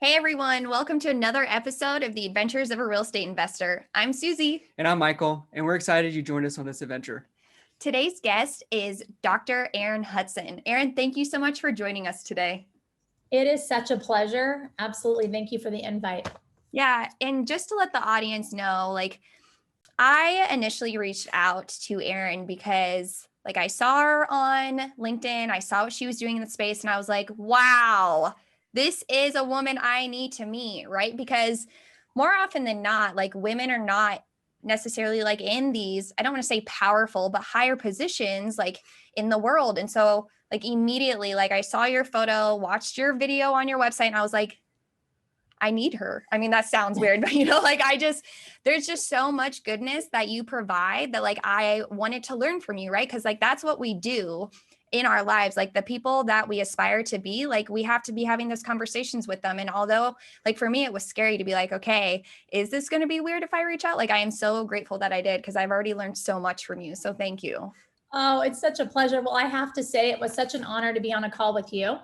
Hey everyone, welcome to another episode of the Adventures of a Real Estate Investor. I'm Susie. And I'm Michael, and we're excited you joined us on this adventure. Today's guest is Dr. Erin Hudson. Erin, thank you so much for joining us today. It is such a pleasure. Absolutely. Thank you for the invite. Yeah, and just to let the audience know, I initially reached out to Erin because I saw her on LinkedIn, I saw what she was doing in the space, and I was like, wow, this is a woman I need to meet, right? Because more often than not, women are not necessarily in these, I don't want to say powerful, but higher positions in the world. And so immediately, I saw your photo, watched your video on your website, and I was like, I need her. I mean, that sounds weird, but there's just so much goodness that you provide that I wanted to learn from you, right? Because that's what we do in our lives. The people that we aspire to be, we have to be having those conversations with them. And although for me, it was scary to be okay, is this going to be weird if I reach out? I am so grateful that I did because I've already learned so much from you. So thank you. Oh, it's such a pleasure. Well, I have to say it was such an honor to be on a call with you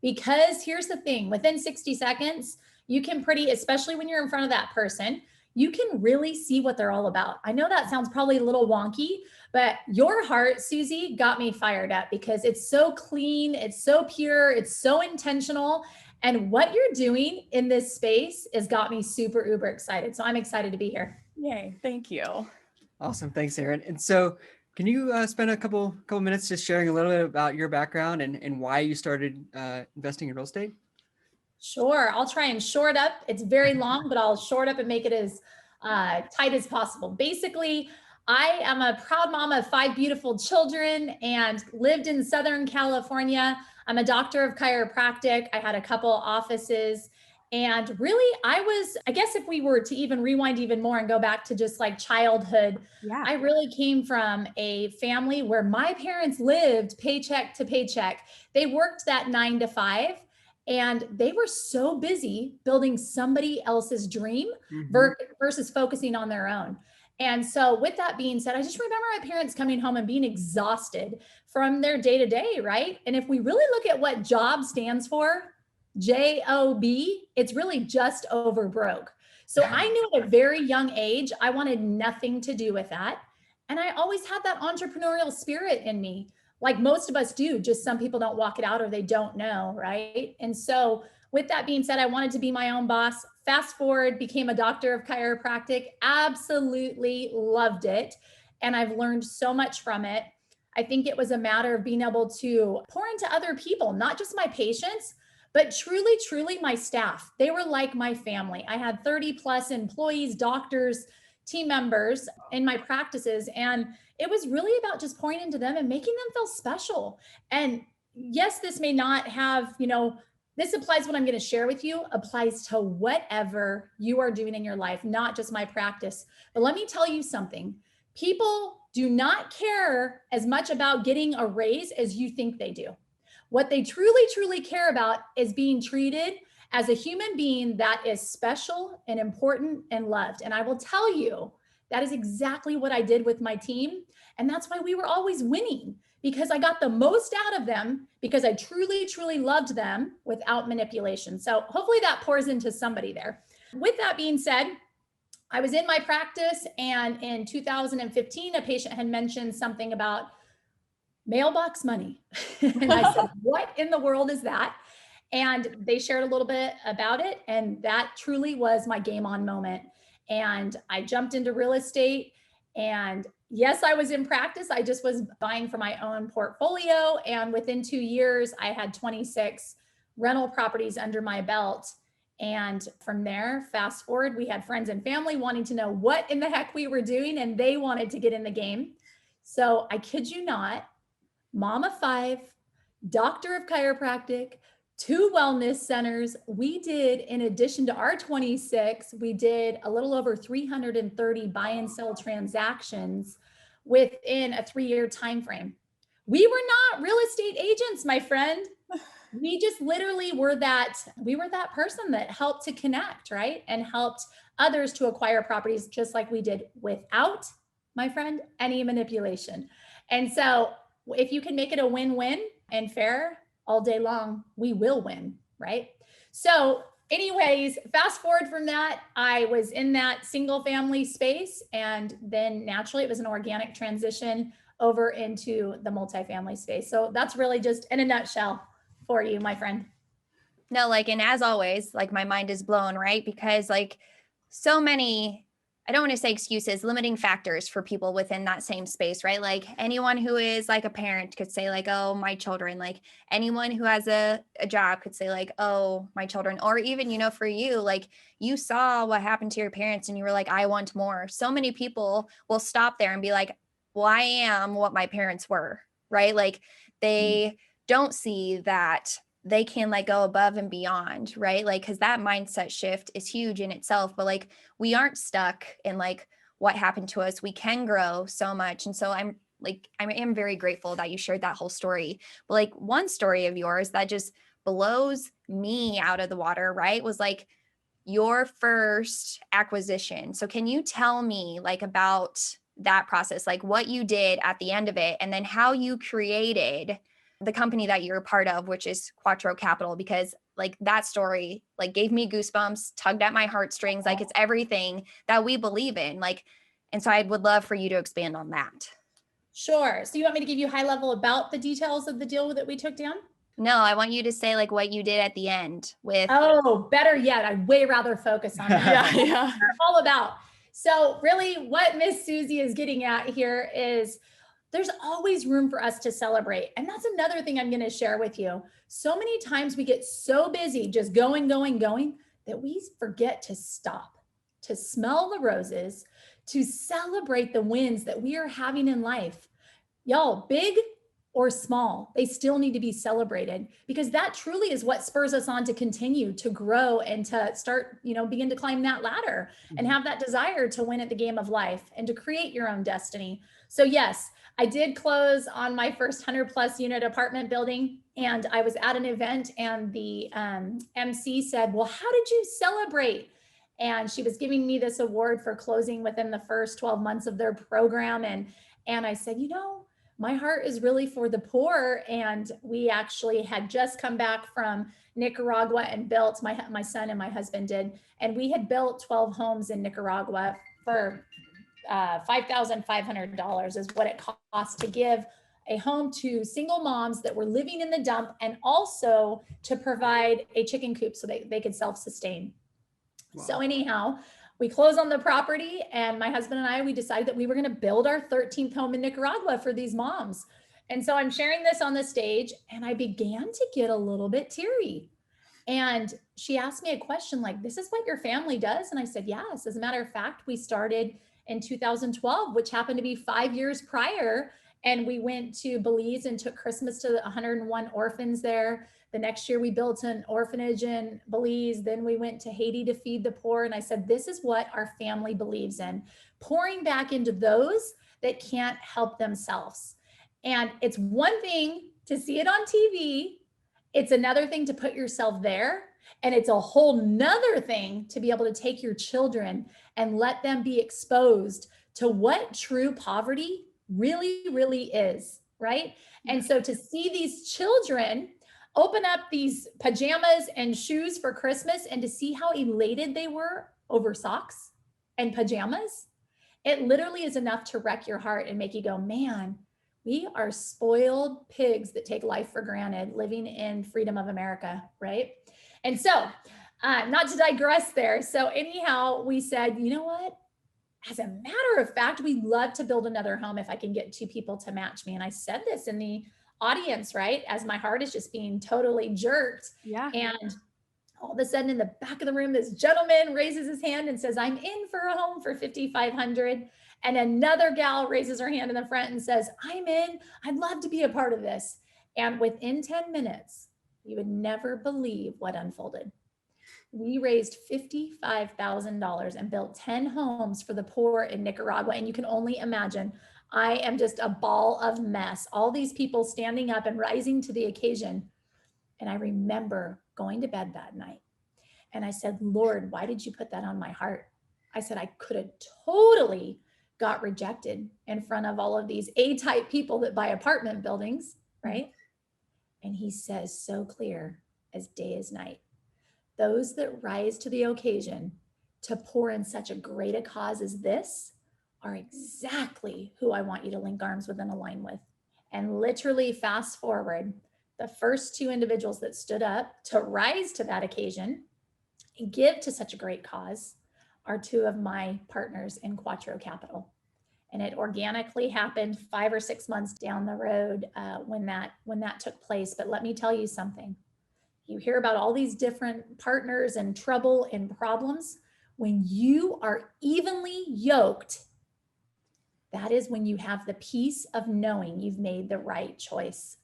because here's the thing, within 60 seconds, you can especially when you're in front of that person, you can really see what they're all about. I know that sounds probably a little wonky, but your heart, Susie, got me fired up because it's so clean, it's so pure, it's so intentional. And what you're doing in this space has got me super uber excited. So I'm excited to be here. Yay, thank you. Awesome. Thanks, Erin. And so can you spend a couple minutes just sharing a little bit about your background and why you started investing in real estate? Sure. I'll try and short up. It's very long, but I'll short up and make it as tight as possible. Basically, I am a proud mom of 5 beautiful children and lived in Southern California. I'm a doctor of chiropractic. I had a couple offices. And really, I guess if we were to even rewind even more and go back to just childhood, Yeah. I really came from a family where my parents lived paycheck to paycheck. They worked that 9 to 5. And they were so busy building somebody else's dream versus focusing on their own. And so with that being said, I just remember my parents coming home and being exhausted from their day to day, right? And if we really look at what job stands for, J-O-B, it's really just over broke. So I knew at a very young age, I wanted nothing to do with that. And I always had that entrepreneurial spirit in me. Like most of us do, just some people don't walk it out or they don't know, right? And so with that being said, I wanted to be my own boss. Fast forward, became a doctor of chiropractic, absolutely loved it. And I've learned so much from it. I think it was a matter of being able to pour into other people, not just my patients, but truly, truly my staff. They were like my family. I had 30 plus employees, doctors, team members in my practices. And it was really about just pouring into them and making them feel special. And yes, this may not have, this applies what I'm going to share with you, applies to whatever you are doing in your life, not just my practice. But let me tell you something. People do not care as much about getting a raise as you think they do. What they truly, truly care about is being treated as a human being that is special and important and loved. And I will tell you, that is exactly what I did with my team. And that's why we were always winning, because I got the most out of them because I truly, truly loved them without manipulation. So hopefully that pours into somebody there. With that being said, I was in my practice, and in 2015, a patient had mentioned something about mailbox money. And I said, what in the world is that? And they shared a little bit about it. And that truly was my game on moment. And I jumped into real estate. And yes, I was in practice. I just was buying for my own portfolio. And within 2 years, I had 26 rental properties under my belt. And from there, fast forward, we had friends and family wanting to know what in the heck we were doing. And they wanted to get in the game. So I kid you not, mom of 5, doctor of chiropractic, 2 wellness centers. We did, in addition to our 26, we did a little over 330 buy and sell transactions within a 3-year time frame. We were not real estate agents, my friend. We just literally were that person that helped to connect, right? And helped others to acquire properties just like we did, without, my friend, any manipulation. And so if you can make it a win-win and fair all day long, we will win, right? So anyways, fast forward from that, I was in that single family space. And then naturally it was an organic transition over into the multifamily space. So that's really just in a nutshell for you, my friend. No, like, and as always, like my mind is blown, right? Because like so many, I don't want to say excuses, limiting factors for people within that same space, right? Like anyone who is like a parent could say like, oh, my children, like anyone who has a job could say like, oh, my children, or even, you know, for you, like you saw what happened to your parents and you were like, I want more. So many people will stop there and be like, well, I am what my parents were, right? Like they don't see that they can like go above and beyond, right? Like, because that mindset shift is huge in itself, but like we aren't stuck in like what happened to us. We can grow so much. And so I am very grateful that you shared that whole story. But like one story of yours that just blows me out of the water, right? Was like your first acquisition. So can you tell me like about that process, like what you did at the end of it, and then how you created the company that you're a part of, which is Quattro Capital, because like that story like gave me goosebumps, tugged at my heartstrings, like it's everything that we believe in. Like, and so I would love for you to expand on that. Sure. So you want me to give you high level about the details of the deal that we took down? No, I want you to say like what you did at the end with. Oh, better yet, I'd way rather focus on that. Yeah. All about. So really what Miss Susie is getting at here is there's always room for us to celebrate. And that's another thing I'm going to share with you. So many times we get so busy just going, that we forget to stop, to smell the roses, to celebrate the wins that we are having in life. Y'all, big or small, they still need to be celebrated, because that truly is what spurs us on to continue to grow and to start, begin to climb that ladder and have that desire to win at the game of life and to create your own destiny. So yes, I did close on my first 100+ unit apartment building, and I was at an event and the MC said, well, how did you celebrate? And she was giving me this award for closing within the first 12 months of their program. And I said, my heart is really for the poor. And we actually had just come back from Nicaragua and built, my son and my husband did, and we had built 12 homes in Nicaragua for $5,500 is what it cost to give a home to single moms that were living in the dump, and also to provide a chicken coop so they could self-sustain. Wow. So anyhow, we closed on the property, and my husband and I, we decided that we were going to build our 13th home in Nicaragua for these moms. And so I'm sharing this on the stage, and I began to get a little bit teary. And she asked me a question like, this is what your family does? And I said, yes. As a matter of fact, we started in 2012, which happened to be 5 years prior. And we went to Belize and took Christmas to the 101 orphans there. The next year we built an orphanage in Belize. Then we went to Haiti to feed the poor. And I said, this is what our family believes in, pouring back into those that can't help themselves. And it's one thing to see it on TV. It's another thing to put yourself there. And it's a whole nother thing to be able to take your children and let them be exposed to what true poverty really, really is, right? And so to see these children open up these pajamas and shoes for Christmas, and to see how elated they were over socks and pajamas, it literally is enough to wreck your heart and make you go, man, we are spoiled pigs that take life for granted living in freedom of America, right? And so, not to digress there. So anyhow, we said, you know what? As a matter of fact, we'd love to build another home if I can get 2 people to match me. And I said this in the audience, right? As my heart is just being totally jerked. Yeah. And all of a sudden in the back of the room, this gentleman raises his hand and says, I'm in for a home for $5,500. And another gal raises her hand in the front and says, I'm in, I'd love to be a part of this. And within 10 minutes, you would never believe what unfolded. We raised $55,000 and built 10 homes for the poor in Nicaragua. And you can only imagine, I am just a ball of mess. All these people standing up and rising to the occasion. And I remember going to bed that night. And I said, Lord, why did you put that on my heart? I said, I could have totally got rejected in front of all of these A-type people that buy apartment buildings, right? And he says so clear as day as night, those that rise to the occasion to pour in such a great a cause as this are exactly who I want you to link arms with and align with. And literally fast forward, the first two individuals that stood up to rise to that occasion and give to such a great cause are two of my partners in Quattro Capital. And it organically happened 5 or 6 months down the road when that took place. But let me tell you something. You hear about all these different partners and trouble and problems. When you are evenly yoked, that is when you have the peace of knowing you've made the right choice,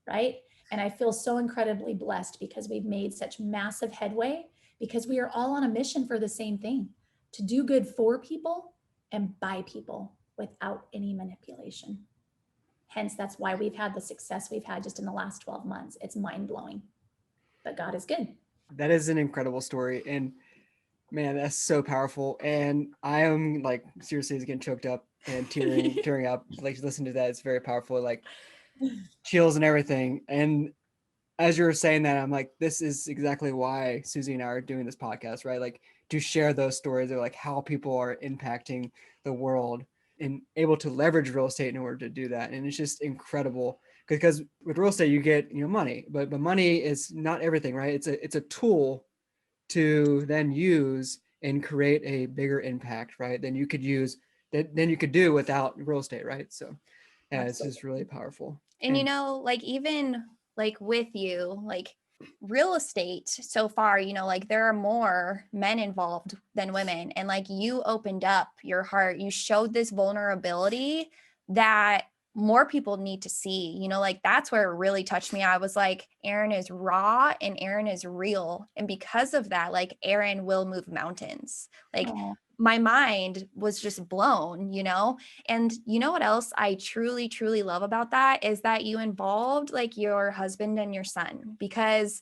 right? And I feel so incredibly blessed because we've made such massive headway, because we are all on a mission for the same thing, to do good for people and by people without any manipulation. Hence, that's why we've had the success we've had just in the last 12 months. It's mind-blowing, but God is good. That is an incredible story. And man, that's so powerful. And I am like seriously getting choked up and tearing up. Like, listen to that. It's very powerful, like chills and everything. And as you were saying that, I'm like, this is exactly why Susie and I are doing this podcast, right? Like, to share those stories of like how people are impacting the world and able to leverage real estate in order to do that. And it's just incredible because with real estate, you get, money, but money is not everything, right? It's a tool to then use and create a bigger impact, right? Than you could do without real estate, right? So yeah, It's just really powerful. And like even like with you, like real estate so far, like there are more men involved than women. And like you opened up your heart, you showed this vulnerability that more people need to see, like that's where it really touched me. I was like, Erin is raw and Erin is real. And because of that, like Erin will move mountains. Like my mind was just blown, and what else I truly, truly love about that is that you involved like your husband and your son, because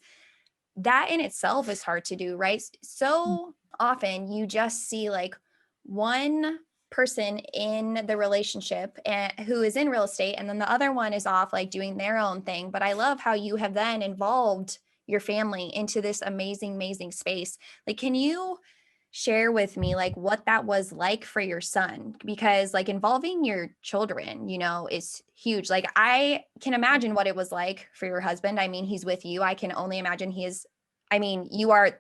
that in itself is hard to do, right? So often you just see like one person in the relationship who is in real estate, and then the other one is off like doing their own thing. But I love how you have then involved your family into this amazing, amazing space. Like, can you share with me like what that was like for your son? Because like involving your children, is huge. Like I can imagine what it was like for your husband. I mean, he's with you. I can only imagine you are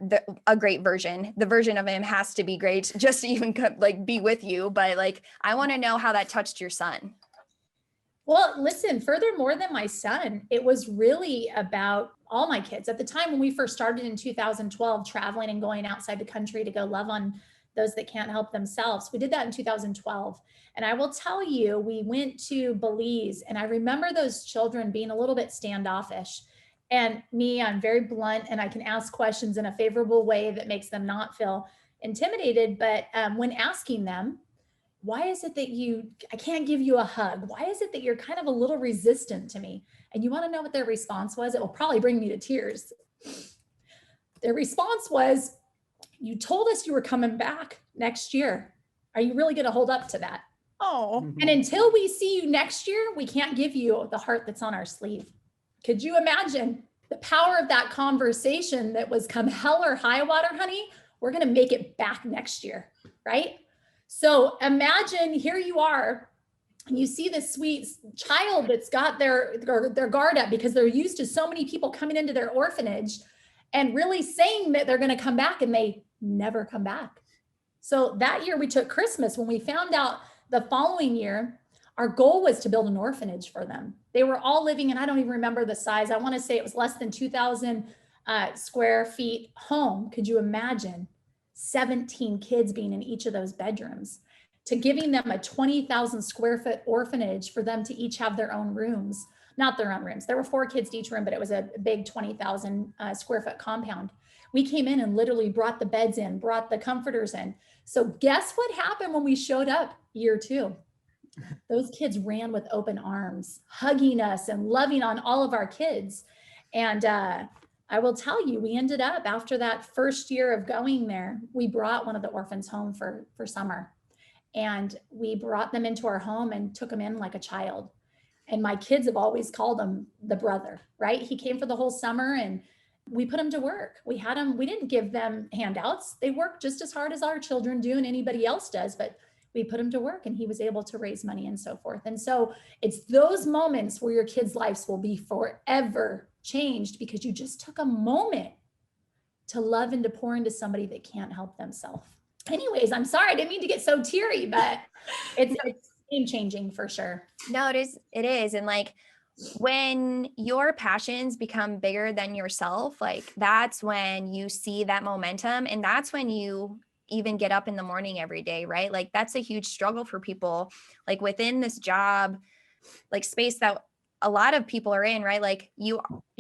a great version. The version of him has to be great just to even like be with you. But like, I want to know how that touched your son. Well, listen, furthermore than my son, it was really about all my kids. At the time when we first started in 2012, traveling and going outside the country to go love on those that can't help themselves. We did that in 2012. And I will tell you, we went to Belize, and I remember those children being a little bit standoffish. And me, I'm very blunt and I can ask questions in a favorable way that makes them not feel intimidated. But when asking them, why is it that I can't give you a hug? Why is it that you're kind of a little resistant to me? And you want to know what their response was? It will probably bring me to tears. Their response was, you told us you were coming back next year. Are you really going to hold up to that? Oh. And until we see you next year, we can't give you the heart that's on our sleeve. Could you imagine the power of that conversation that was come hell or high water, honey? We're going to make it back next year, right? So imagine here you are, and you see this sweet child that's got their guard up because they're used to so many people coming into their orphanage and really saying that they're going to come back, and they never come back. So that year we took Christmas. When we found out the following year, our goal was to build an orphanage for them. They were all living in, I don't even remember the size. I want to say it was less than 2,000 square feet home. Could you imagine 17 kids being in each of those bedrooms, to giving them a 20,000 square foot orphanage for them to each have their own rooms, not their own rooms. There were 4 kids to each room, but it was a big 20,000 square foot compound. We came in and literally brought the beds in, brought the comforters in. So guess what happened when we showed up year 2? Those kids ran with open arms, hugging us and loving on all of our kids. And I will tell you, we ended up, after that first year of going there, we brought one of the orphans home for summer. And we brought them into our home and took them in like a child. And my kids have always called him the brother, right? He came for the whole summer, and we put them to work. We didn't give them handouts. They worked just as hard as our children do and anybody else does, but we put him to work and he was able to raise money and so forth. And so it's those moments where your kids' lives will be forever changed because you just took a moment to love and to pour into somebody that can't help themselves. Anyways, I'm sorry, I didn't mean to get so teary, but it's game changing for sure. No, it is. And like, when your passions become bigger than yourself, like that's when you see that momentum, and that's when you even get up in the morning every day, right? Like that's a huge struggle for people, like within this job, like space that a lot of people are in, right? Like you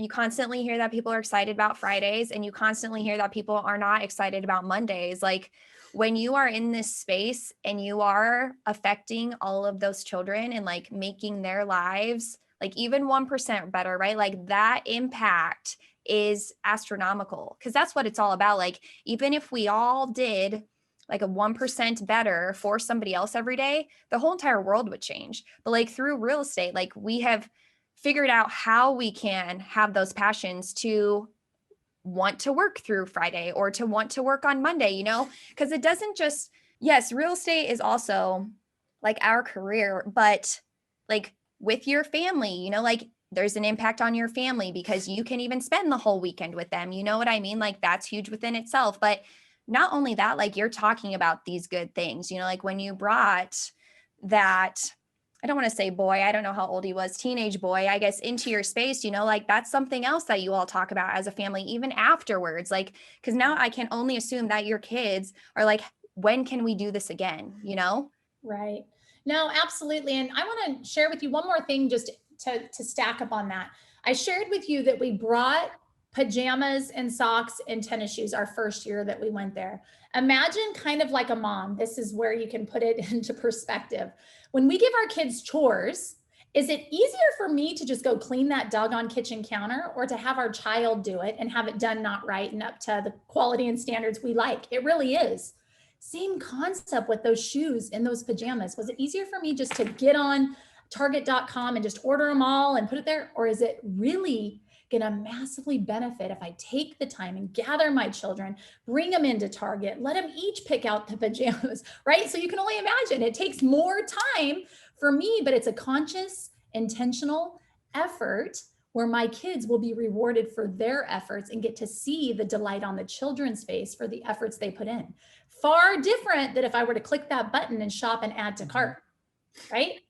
constantly hear that people are excited about Fridays, and you constantly hear that people are not excited about Mondays. Like when you are in this space and you are affecting all of those children and like making their lives like even 1% better, right? Like that impact is astronomical, because that's what it's all about. Like even if we all did like a 1% better for somebody else every day, the whole entire world would change. But like through real estate, like we have figured out how we can have those passions to want to work through Friday or to want to work on Monday, you know, because it doesn't just, yes, real estate is also like our career, but like with your family, you know, like there's an impact on your family because you can even spend the whole weekend with them. You know what I mean? Like that's huge within itself. But not only that, like you're talking about these good things, you know, like when you brought that, I don't want to say boy, I don't know how old he was, teenage boy, I guess, into your space, you know, like that's something else that you all talk about as a family, even afterwards. Like, because now I can only assume that your kids are like, when can we do this again? You know? Right. No, absolutely. And I want to share with you one more thing just to stack up on that. I shared with you that we brought pajamas and socks and tennis shoes our first year that we went there. Imagine kind of like a mom. This is where you can put it into perspective. When we give our kids chores, is it easier for me to just go clean that doggone kitchen counter, or to have our child do it and have it done not right and up to the quality and standards we like? It really is. Same concept with those shoes and those pajamas. Was it easier for me just to get on target.com and just order them all and put it there? Or is it really going to massively benefit if I take the time and gather my children, bring them into Target, let them each pick out the pajamas, right? So you can only imagine it takes more time for me, but it's a conscious, intentional effort where my kids will be rewarded for their efforts and get to see the delight on the children's face for the efforts they put in. Far different than if I were to click that button and shop and add to cart, right?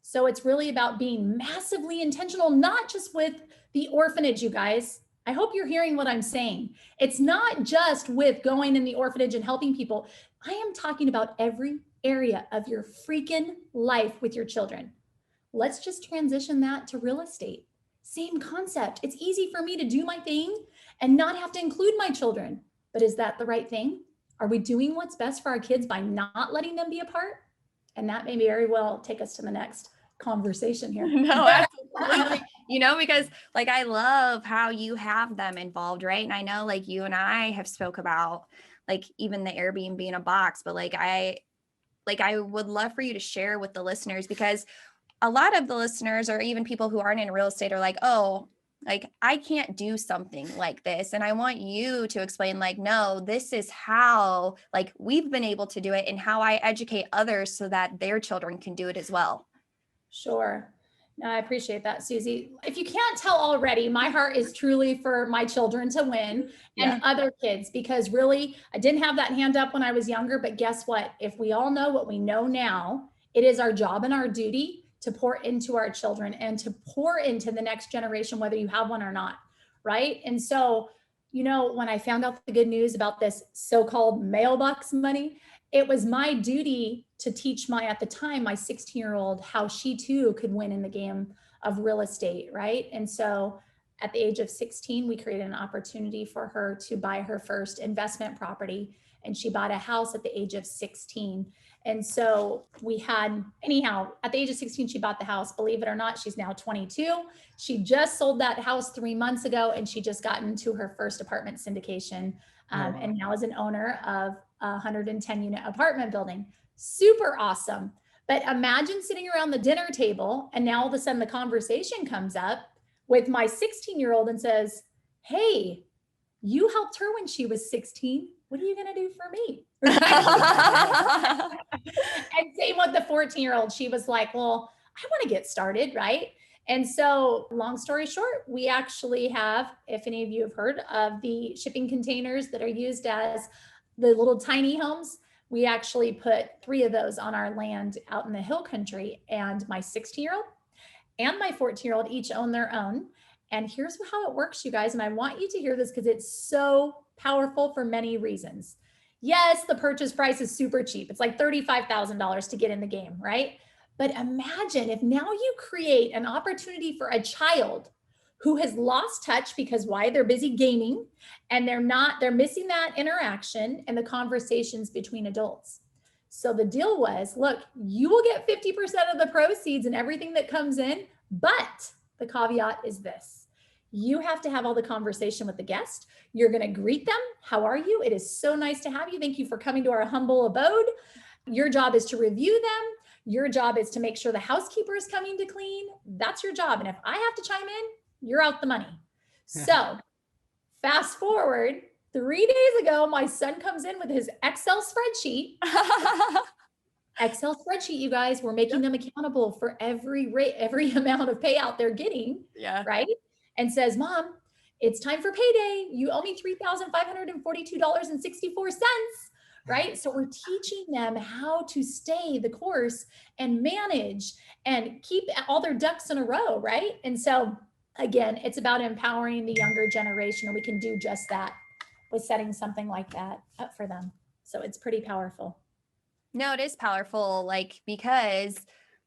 So it's really about being massively intentional, not just with the orphanage, you guys. I hope you're hearing what I'm saying. It's not just with going in the orphanage and helping people. I am talking about every area of your freaking life with your children. Let's just transition that to real estate. Same concept. It's easy for me to do my thing and not have to include my children. But is that the right thing? Are we doing what's best for our kids by not letting them be a part? And that may very well take us to the next conversation here. No, absolutely. You know, because like I love how you have them involved, right? And I know like you and I have spoke about like even the Airbnb in a box, but like I would love for you to share with the listeners, because a lot of the listeners or even people who aren't in real estate are like, oh, like I can't do something like this. And I want you to explain like, no, this is how like we've been able to do it and how I educate others so that their children can do it as well. Sure. No, I appreciate that, Susie. If you can't tell already, my heart is truly for my children to win and other kids, because really, I didn't have that hand up when I was younger, but guess what? If we all know what we know now, it is our job and our duty to pour into our children and to pour into the next generation, whether you have one or not, right? And so, you know, when I found out the good news about this so-called mailbox money, it was my duty to teach at the time, my 16-year-old, how she too could win in the game of real estate, right? And so at the age of 16, we created an opportunity for her to buy her first investment property, and she bought a house at the age of 16. And so we had, anyhow, at the age of 16, she bought the house. Believe it or not, she's now 22. She just sold that house 3 months ago, and she just got into her first apartment syndication, and now is an owner of a 110 unit apartment building. Super awesome. But imagine sitting around the dinner table and now all of a sudden the conversation comes up with my 16-year-old and says, hey, You helped her when she was 16. What are you going to do for me? And same with the 14-year-old. She was like, well, I want to get started, right? And so, long story short, we actually have, if any of you have heard of the shipping containers that are used as the little tiny homes, we actually put 3 of those on our land out in the hill country. And my 16-year-old and my 14-year-old each own their own. And here's how it works, you guys. And I want you to hear this because it's so powerful for many reasons. Yes, the purchase price is super cheap. It's like $35,000 to get in the game, right? But imagine if now you create an opportunity for a child who has lost touch because why? They're busy gaming and they're missing that interaction and the conversations between adults. So the deal was, look, you will get 50% of the proceeds and everything that comes in, but the caveat is this. You have to have all the conversation with the guest. You're going to greet them. How are you? It is so nice to have you. Thank you for coming to our humble abode. Your job is to review them. Your job is to make sure the housekeeper is coming to clean. That's your job. And if I have to chime in, you're out the money. So fast forward 3 days ago, my son comes in with his Excel spreadsheet. Excel spreadsheet, you guys, we're making them accountable for every rate, every amount of payout they're getting. Yeah. Right. And says, Mom, it's time for payday. You owe me $3,542.64. Right. So we're teaching them how to stay the course and manage and keep all their ducks in a row. Right. And so again, it's about empowering the younger generation, and we can do just that with setting something like that up for them. So it's pretty powerful. No, it is powerful, like, because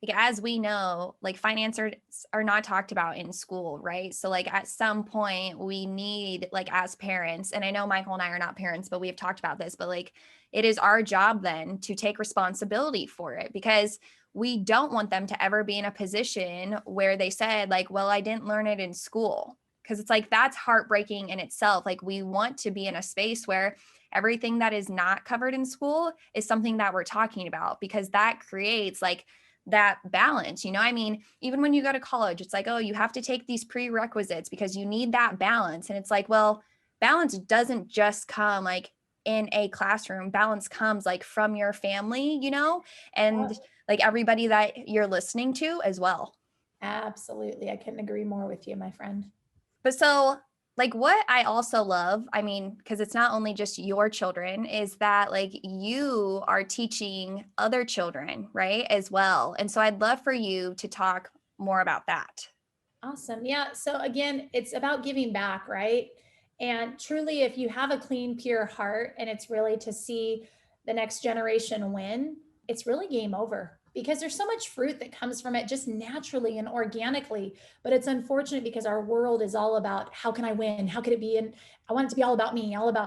like, as we know, like finances are not talked about in school, right? So like at some point we need, like as parents, and I know Michael and I are not parents, but we have talked about this, but like it is our job then to take responsibility for it, because we don't want them to ever be in a position where they said like, well, I didn't learn it in school. Because it's like, that's heartbreaking in itself. Like we want to be in a space where everything that is not covered in school is something that we're talking about, because that creates like that balance. You know, I mean, even when you go to college, it's like, oh, you have to take these prerequisites because you need that balance. And it's like, well, balance doesn't just come like in a classroom. Balance comes like from your family, you know, and like everybody that you're listening to as well. Absolutely. I couldn't agree more with you, my friend. But so like what I also love, I mean, because it's not only just your children, is that like you are teaching other children, right, as well. And so I'd love for you to talk more about that. Awesome. Yeah. So again, it's about giving back, right? And truly, if you have a clean, pure heart and it's really to see the next generation win, it's really game over, because there's so much fruit that comes from it just naturally and organically. But it's unfortunate because our world is all about how can I win? How could it be? And I want it to be all about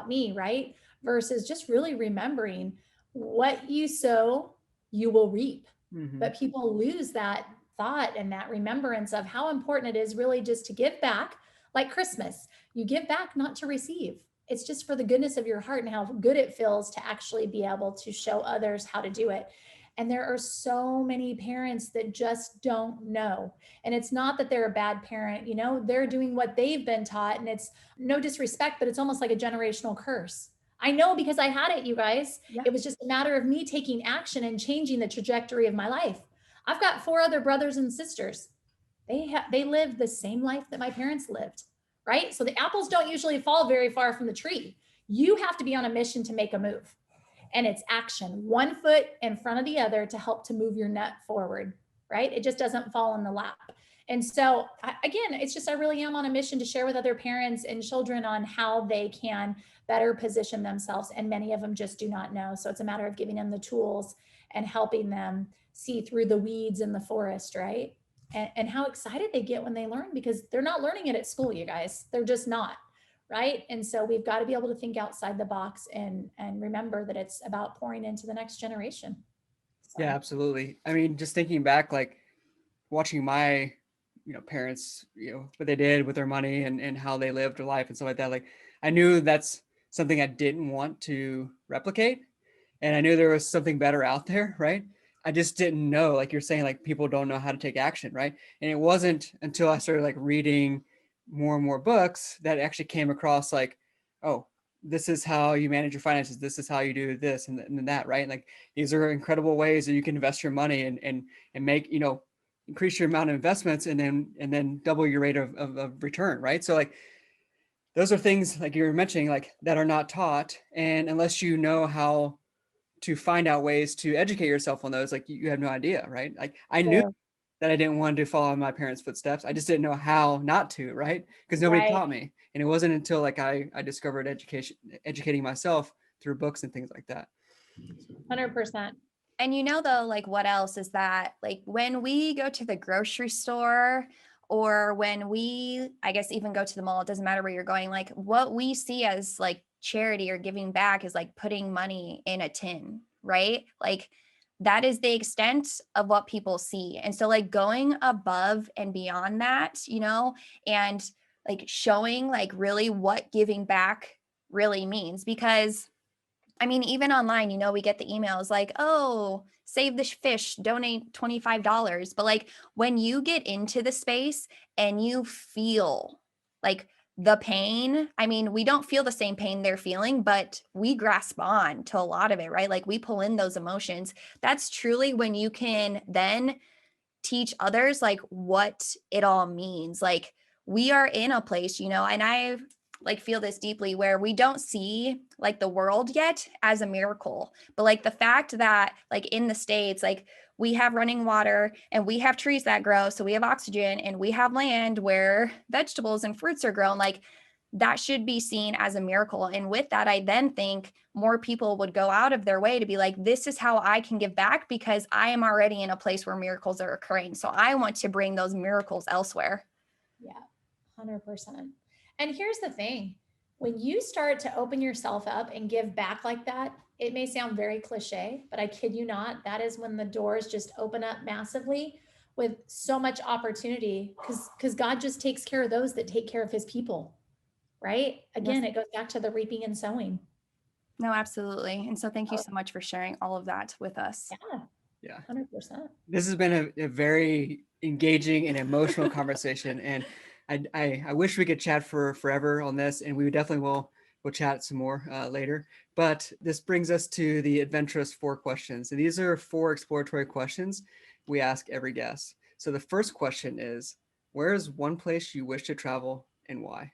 me, right? Versus just really remembering what you sow, you will reap. Mm-hmm. But people lose that thought and that remembrance of how important it is really just to give back. Like Christmas, you give back not to receive. It's just for the goodness of your heart and how good it feels to actually be able to show others how to do it. And there are so many parents that just don't know. And it's not that they're a bad parent, you know, they're doing what they've been taught, and it's no disrespect, but it's almost like a generational curse. I know because I had it, you guys. Yeah. It was just a matter of me taking action and changing the trajectory of my life. I've got 4 other brothers and sisters. They live the same life that my parents lived, right? So the apples don't usually fall very far from the tree. You have to be on a mission to make a move. And it's action, 1 foot in front of the other to help to move your nut forward, right? It just doesn't fall in the lap. And so again, it's just, I really am on a mission to share with other parents and children on how they can better position themselves. And many of them just do not know. So it's a matter of giving them the tools and helping them see through the weeds in the forest, right? And how excited they get when they learn, because they're not learning it at school, you guys. They're just not. Right. And so we've got to be able to think outside the box and remember that it's about pouring into the next generation. So. Yeah, absolutely. I mean, just thinking back, like watching my, parents, what they did with their money and how they lived their life and stuff like that. Like I knew that's something I didn't want to replicate. And I knew there was something better out there. Right. I just didn't know, like you're saying, like people don't know how to take action. Right. And it wasn't until I started like reading more and more books that actually came across like, oh, this is how you manage your finances. This is how you do this and that, right? Like these are incredible ways that you can invest your money and make, increase your amount of investments and then double your rate of return, right? So like those are things like you were mentioning, like that are not taught. And unless you know how to find out ways to educate yourself on those, like you have no idea, right? Like I knew Sure. that I didn't want to follow in my parents' footsteps. I just didn't know how not to, right? Because nobody Right. taught me. And it wasn't until like I discovered educating myself through books and things like that. 100%. And though, like what else is that, like when we go to the grocery store or when we, I guess, even go to the mall, it doesn't matter where you're going, like what we see as like charity or giving back is like putting money in a tin, right? Like that is the extent of what people see. And so like going above and beyond that, and like showing like really what giving back really means. Because I mean, even online, we get the emails like, oh, save the fish, donate $25. But like when you get into the space and you feel like the pain, I mean, we don't feel the same pain they're feeling, but we grasp on to a lot of it, right? Like we pull in those emotions. That's truly when you can then teach others like what it all means. Like we are in a place, and I like feel this deeply where we don't see like the world yet as a miracle. But like the fact that like in the States, like we have running water and we have trees that grow, so we have oxygen and we have land where vegetables and fruits are grown, like that should be seen as a miracle. And with that, I then think more people would go out of their way to be like, this is how I can give back because I am already in a place where miracles are occurring. So I want to bring those miracles elsewhere. Yeah, 100%. And here's the thing, when you start to open yourself up and give back like that, it may sound very cliche, but I kid you not, that is when the doors just open up massively with so much opportunity because God just takes care of those that take care of his people, right? Again, Yes. it goes back to the reaping and sowing. No, absolutely. And so thank you so much for sharing all of that with us. Yeah, Yeah. 100%. This has been a very engaging and emotional conversation. And I wish we could chat for forever on this, and we definitely we'll chat some more later. But this brings us to the Adventurous 4 questions. And these are 4 exploratory questions we ask every guest. So the first question is, where is one place you wish to travel and why?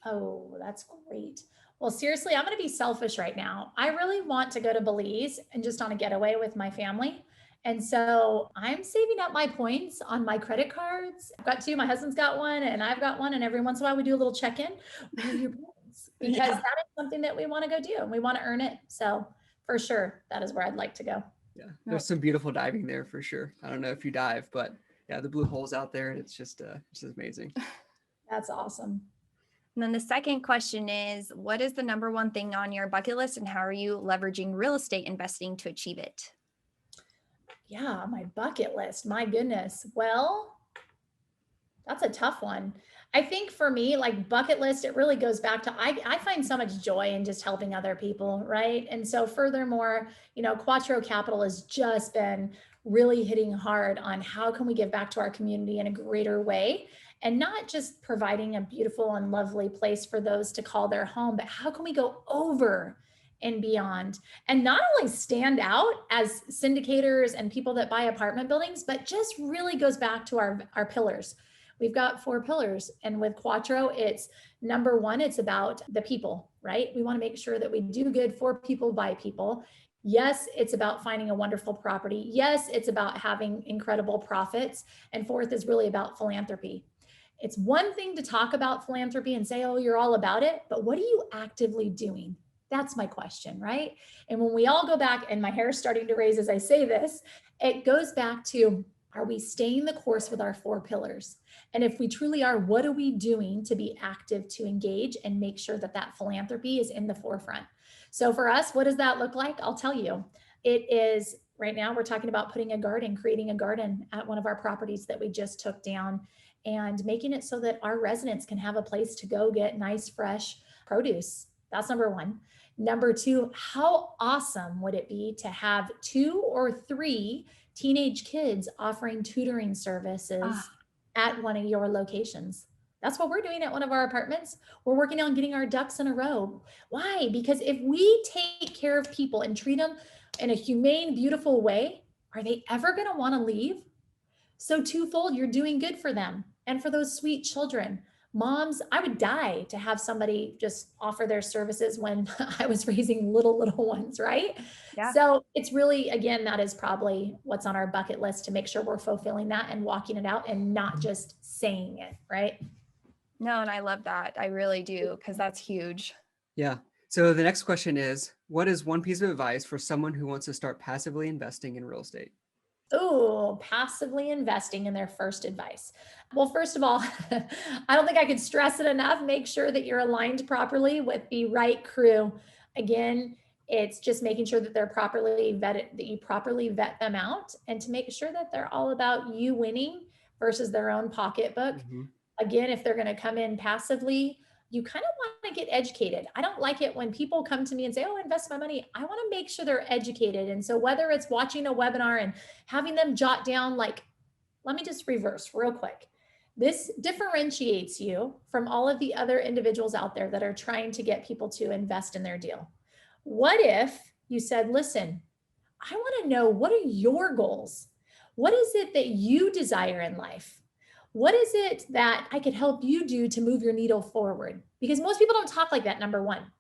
Oh, that's great. Well, seriously, I'm going to be selfish right now. I really want to go to Belize and just on a getaway with my family. And so I'm saving up my points on my credit cards. I've got 2, my husband's got one, and I've got one. And every once in a while we do a little check-in. Where are your points? Because Yeah. that is something that we want to go do and we want to earn it. So for sure, that is where I'd like to go. Yeah, there's some beautiful diving there for sure. I don't know if you dive, but yeah, the blue holes out there, it's just amazing. That's awesome. And then the second question is, what is the number one thing on your bucket list and how are you leveraging real estate investing to achieve it? Yeah, my bucket list. My goodness. Well, that's a tough one. I think for me, like bucket list, it really goes back to I find so much joy in just helping other people, right? And so furthermore, Quattro Capital has just been really hitting hard on how can we give back to our community in a greater way, and not just providing a beautiful and lovely place for those to call their home, but how can we go over and beyond and not only stand out as syndicators and people that buy apartment buildings, but just really goes back to our pillars. We've got 4 pillars. And with Quattro, it's number 1, it's about the people, right? We want to make sure that we do good for people, by people. Yes, it's about finding a wonderful property. Yes, it's about having incredible profits. And 4th is really about philanthropy. It's one thing to talk about philanthropy and say, oh, you're all about it, but what are you actively doing? That's my question, right? And when we all go back, and my hair is starting to raise as I say this, it goes back to, are we staying the course with our 4 pillars? And if we truly are, what are we doing to be active, to engage and make sure that that philanthropy is in the forefront? So for us, what does that look like? I'll tell you. It is, right now we're talking about putting a garden, creating a garden at one of our properties that we just took down, and making it so that our residents can have a place to go get nice, fresh produce. That's number 1. Number 2, how awesome would it be to have 2 or 3 teenage kids offering tutoring services at one of your locations? That's what we're doing at one of our apartments. We're working on getting our ducks in a row. Why? Because if we take care of people and treat them in a humane, beautiful way, are they ever going to want to leave? So twofold, you're doing good for them and for those sweet children. Moms, I would die to have somebody just offer their services when I was raising little ones, right? Yeah. So it's really, again, that is probably what's on our bucket list to make sure we're fulfilling that and walking it out and not just saying it, right? No, and I love that. I really do, because that's huge. Yeah. So the next question is, what is one piece of advice for someone who wants to start passively investing in real estate? Oh, passively investing in their first advice. Well, first of all, I don't think I could stress it enough. Make sure that you're aligned properly with the right crew. Again, it's just making sure that they're properly vetted, that you properly vet them out, and to make sure that they're all about you winning versus their own pocketbook. Mhm. Again, if they're going to come in passively, you kind of want to get educated. I don't like it when people come to me and say, "Oh, invest my money." I want to make sure they're educated. And so whether it's watching a webinar and having them jot down, like, let me just reverse real quick. This differentiates you from all of the other individuals out there that are trying to get people to invest in their deal. What if you said, "Listen, I want to know, what are your goals? What is it that you desire in life? What is it that I could help you do to move your needle forward?" Because most people don't talk like that, number one.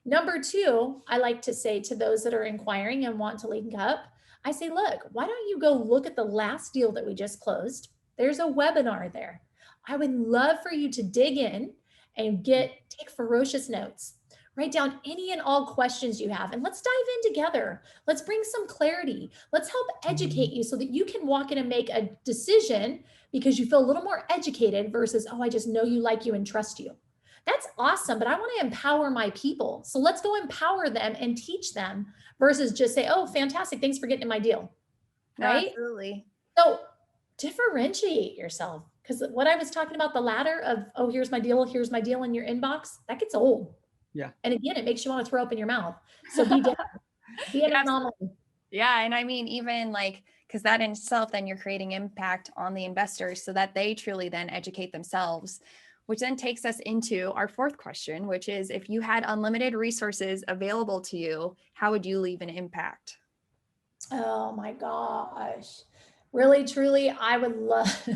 Number two, I like to say to those that are inquiring and want to link up, I say, look, why don't you go look at the last deal that we just closed? There's a webinar there. I would love for you to dig in and take ferocious notes. Write down any and all questions you have, and let's dive in together. Let's bring some clarity. Let's help educate you so that you can walk in and make a decision because you feel a little more educated versus, oh, I just know you, like you, and trust you. That's awesome, but I want to empower my people. So let's go empower them and teach them versus just say, oh, fantastic, thanks for getting in my deal. No, Right? absolutely. So differentiate yourself, because what I was talking about, the ladder of, oh, here's my deal in your inbox, that gets old. Yeah. And again, it makes you want to throw up in your mouth. So be different. Be an Yeah, anomaly. Yeah. And I mean, even like, because that in itself, then you're creating impact on the investors so that they truly then educate themselves, which then takes us into our fourth question, which is, if you had unlimited resources available to you, how would you leave an impact? Oh my gosh. Really, truly, I would love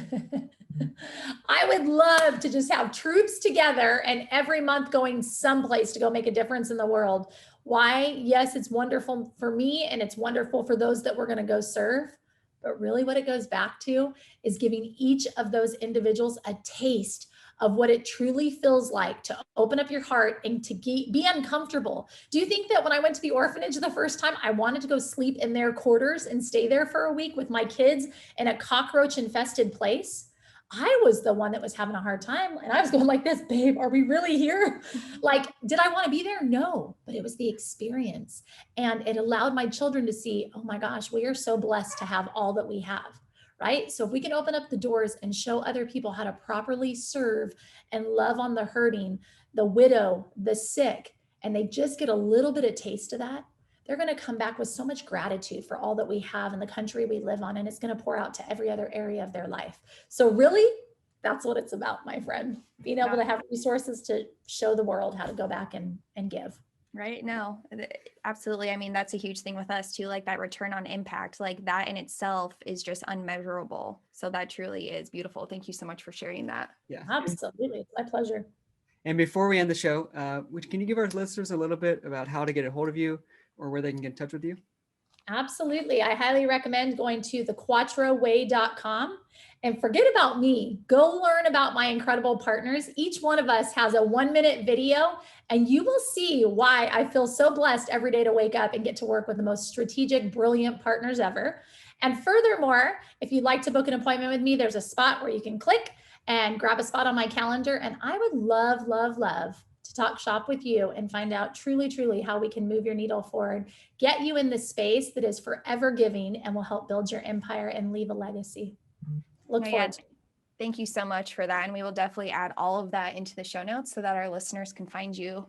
I would love to just have troops together and every month going someplace to go make a difference in the world. Why? Yes, it's wonderful for me and it's wonderful for those that we're going to go serve. But really, what it goes back to is giving each of those individuals a taste of what it truly feels like to open up your heart and to be uncomfortable. Do you think that when I went to the orphanage the first time, I wanted to go sleep in their quarters and stay there for a week with my kids in a cockroach infested place? I was the one that was having a hard time. And I was going like this, babe, are we really here? Like, did I want to be there? No, but it was the experience. And it allowed my children to see, oh my gosh, we are so blessed to have all that we have. Right? So if we can open up the doors and show other people how to properly serve and love on the hurting, the widow, the sick, and they just get a little bit of taste of that, they're going to come back with so much gratitude for all that we have in the country we live on, and it's going to pour out to every other area of their life. So really, that's what it's about, my friend. Being able to have resources to show the world how to go back and give. Right? No, absolutely. I mean, that's a huge thing with us too, like that return on impact, like that in itself is just unmeasurable. So that truly is beautiful. Thank you so much for sharing that. Yeah. Absolutely. It's my pleasure. And before we end the show, can you give our listeners a little bit about how to get a hold of you or where they can get in touch with you? Absolutely. I highly recommend going to thequattroway.com and forget about me. Go learn about my incredible partners. Each one of us has a 1-minute video, and you will see why I feel so blessed every day to wake up and get to work with the most strategic, brilliant partners ever. And furthermore, if you'd like to book an appointment with me, there's a spot where you can click and grab a spot on my calendar. And I would love, love, love to talk shop with you and find out truly, truly how we can move your needle forward, get you in the space that is forever giving and will help build your empire and leave a legacy. Look forward to it. Thank you so much for that. And we will definitely add all of that into the show notes so that our listeners can find you.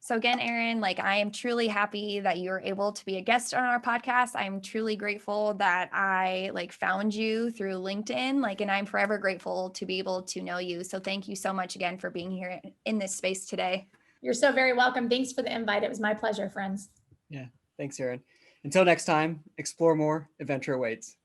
So again, Erin, like I am truly happy that you were able to be a guest on our podcast. I'm truly grateful that I like found you through LinkedIn, like, and I'm forever grateful to be able to know you. So thank you so much again for being here in this space today. You're so very welcome. Thanks for the invite. It was my pleasure, friends. Yeah. Thanks, Erin. Until next time, explore more, adventure awaits.